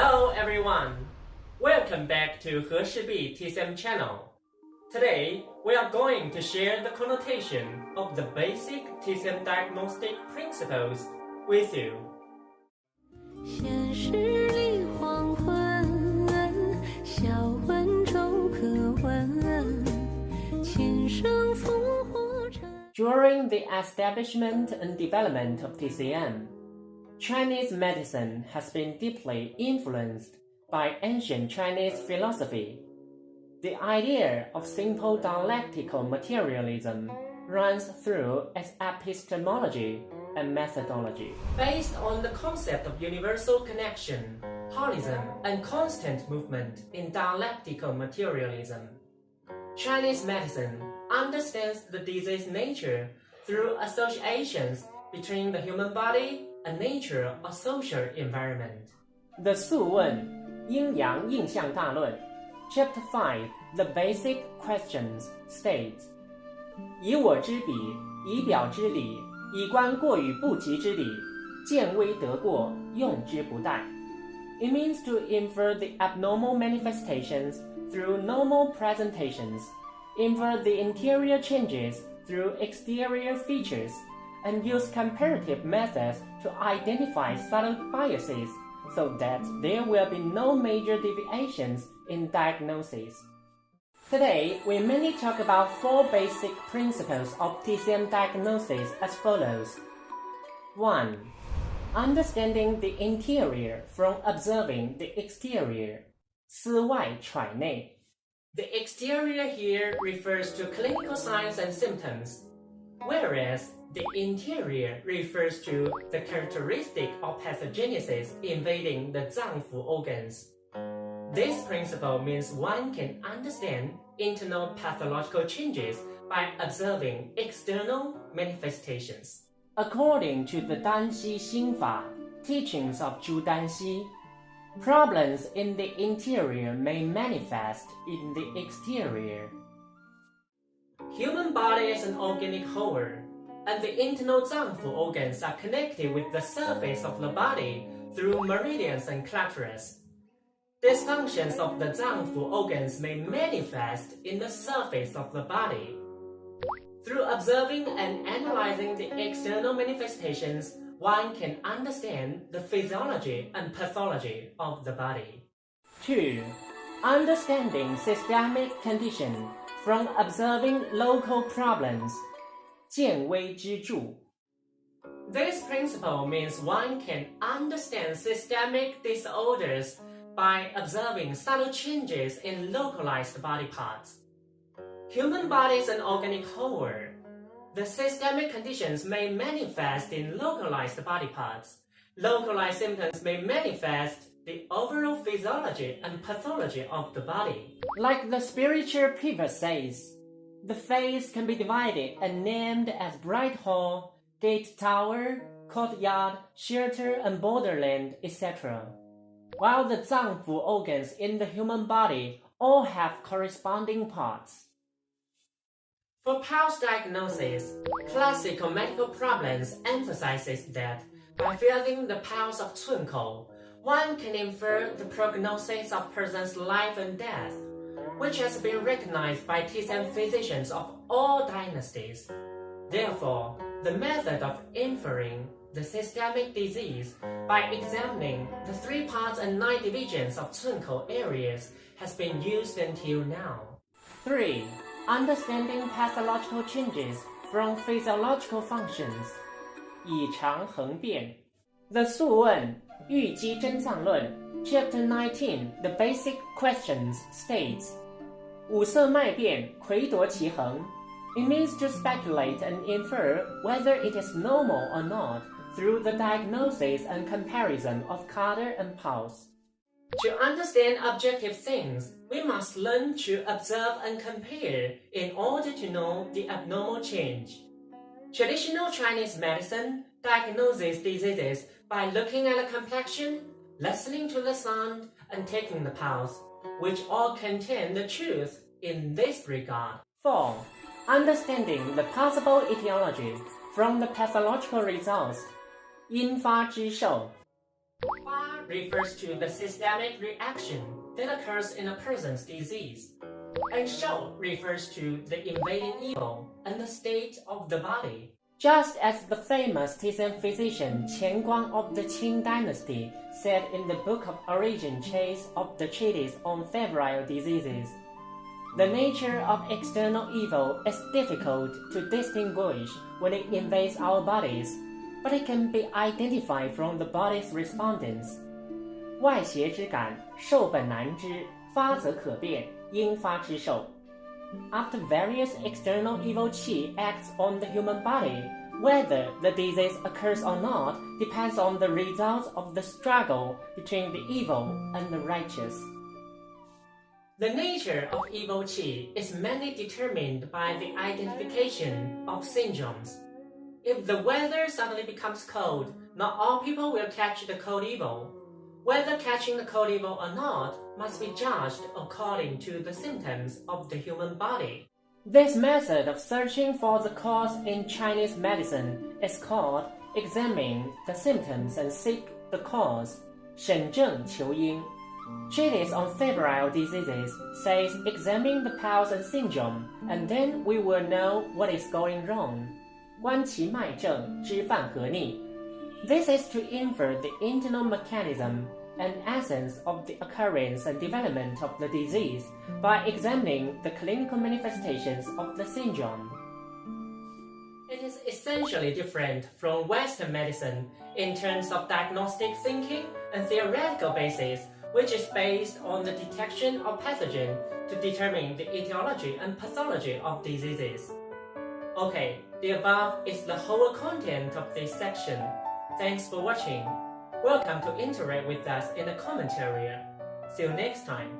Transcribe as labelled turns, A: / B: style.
A: Hello everyone! Welcome back to 和氏璧 TCM channel. Today, we are going to share the connotation of the basic TCM diagnostic principles with you.
B: 现实里黄昏，笑问愁可闻，琴声烽火尘。
A: During the establishment and development of TCM, Chinese medicine has been deeply influenced by ancient Chinese philosophy. The idea of simple dialectical materialism runs through its epistemology and methodology. Based on the concept of universal connection, holism, and constant movement in dialectical materialism, Chinese medicine understands the disease nature through associations between the human body and nature or social environment. The 素问阴阳应象大论 Chapter 5 The Basic Questions states 以我之比，以表之理，以观过与不及之理，见微得过，用之不殆 It means to infer the abnormal manifestations through normal presentations, infer the interior changes through exterior features, and use comparative methods to identify subtle biases so that there will be no major deviations in diagnosis. Today, we mainly talk about 4 basic principles of TCM diagnosis as follows. 1. Understanding the interior from observing the exterior. 思外揣内. The exterior here refers to clinical signs and symptoms, whereas the interior refers to the characteristic of pathogenesis invading the 脏腑 organs. This principle means one can understand internal pathological changes by observing external manifestations. According to the 丹溪心法 teachings of 朱丹溪, problems in the interior may manifest in the exterior. Human body is an organic whole, and the internal 脏腑 organs are connected with the surface of the body through meridians and clitoris. Dysfunctions of the 脏腑 organs may manifest in the surface of the body. Through observing and analyzing the external manifestations, one can understand the physiology and pathology of the body. 2. Understanding systemic condition from observing local problems. 见微知著. This principle means one can understand systemic disorders by observing subtle changes in localized body parts. Human body is an organic whole. The systemic conditions may manifest in localized body parts. Localized symptoms may manifest the overall physiology and pathology of the body. Like the spiritual pivot says, the face can be divided and named as bright hall, gate tower, courtyard, shelter, and borderland, etc. While the 脏腑 organs in the human body all have corresponding parts. For pulse diagnosis, classical medical problems emphasizes that by feeling the pulse of 寸口, one can infer the prognosis of person's life and death, which has been recognized by TCM physicians of all dynasties. Therefore, the method of inferring the systemic disease by examining the 3 parts and 9 divisions of 寸口 areas has been used until now. 3. Understanding pathological changes from physiological functions. 以常恒变. The 素问玉肌真脏论 Chapter 19 The Basic Questions states 五色脉变魁夺其恒. It means to speculate and infer whether it is normal or not through the diagnosis and comparison of color and pulse. To understand objective things, we must learn to observe and compare in order to know the abnormal change. Traditional Chinese medicine diagnoses diseases by looking at the complexion, listening to the sound, and taking the pulse, which all contain the truth in this regard. 4. Understanding the possible etiology from the pathological results. 因发之受. khỏe refers to the systemic reaction that occurs in a person's disease, and shou refers to the invading evil and the state of the body. Just as the famous Tian physician Qian Guang of the Qing dynasty said in the Book of Origin Chase of the Treatise on Febrile Diseases, the nature of external evil is difficult to distinguish when it invades our bodies, but it can be identified from the body's respondents. 外邪之感，受本难知，发则可辨，应发之受。After various external evil qi acts on the human body, whether the disease occurs or not depends on the results of the struggle between the evil and the righteous. The nature of evil qi is mainly determined by the identification of syndromes. If the weather suddenly becomes cold, not all people will catch the cold evil. Whether catching the cold evil or not must be judged according to the symptoms of the human body. This method of searching for the cause in Chinese medicine is called examining the symptoms and seek the cause, 审证求因. Treatise on Febrile Diseases says examine the pulse and syndrome, and then we will know what is going wrong. 观其脉证，知犯何逆. This is to infer the internal mechanism and essence of the occurrence and development of the disease by examining the clinical manifestations of the syndrome. It is essentially different from Western medicine in terms of diagnostic thinking and theoretical basis, which is based on the detection of pathogen to determine the etiology and pathology of diseases. Okay, the above is the whole content of this section. Thanks for watching. Welcome to interact with us in the comment area. See you next time.